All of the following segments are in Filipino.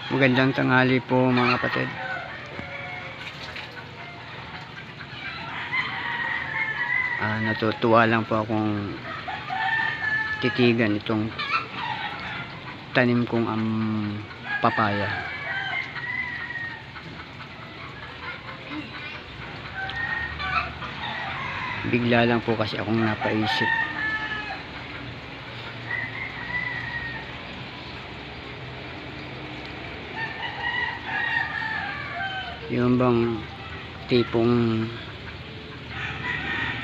Magandang tanghali po mga kapatid. Natutuwa lang po akong titigan itong tanim kong papaya. Bigla lang po kasi akong napaisip. Yung bang tipong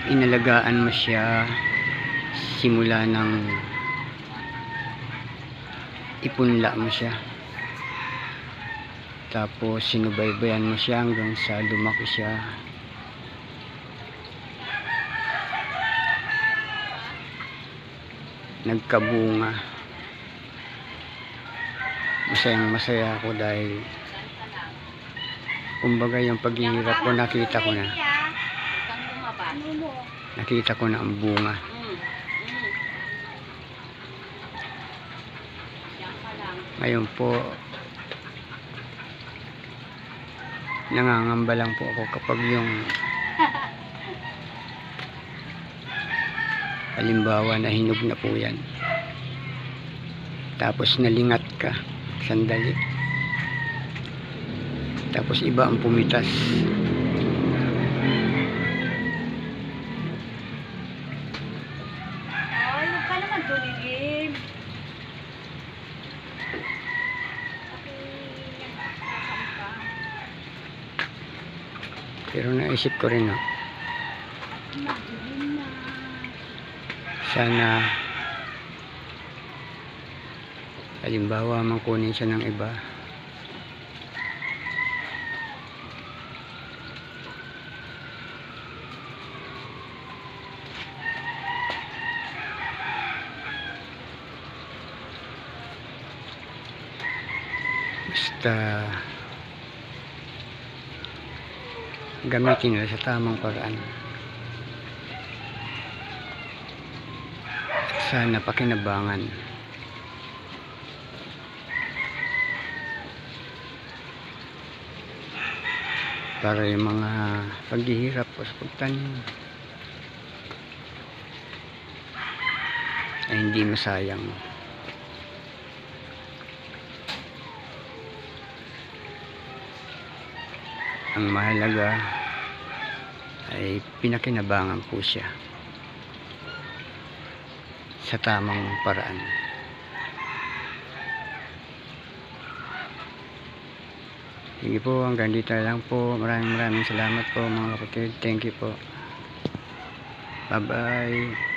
inalagaan mo siya simula ng ipunla mo siya, tapos sinubaybayan mo siya hanggang sa lumaki siya, nagkabunga. Masayang masaya ako dahil kumbaga yung paghihirap ko nakita ko na ang bunga. Ngayon po nangangamba lang po ako kapag yung halimbawa na hinog na po yan, tapos nalingat ka sandali, tapos iba ang pumitas. Ay, huwag ka naman tuligim. Pero naisip ko rin sana halimbawa mangkunin siya ng iba, basta gamitin nila sa tamang paraan. Sana pakinabangan para yung mga paghihirap o sa pagtanim ay hindi masayang. Ang mahalaga ay pinakinabangan po siya sa tamang paraan. Sige po, hanggang dito lang po. Maraming salamat po mga kapatid. Thank you po. Bye bye.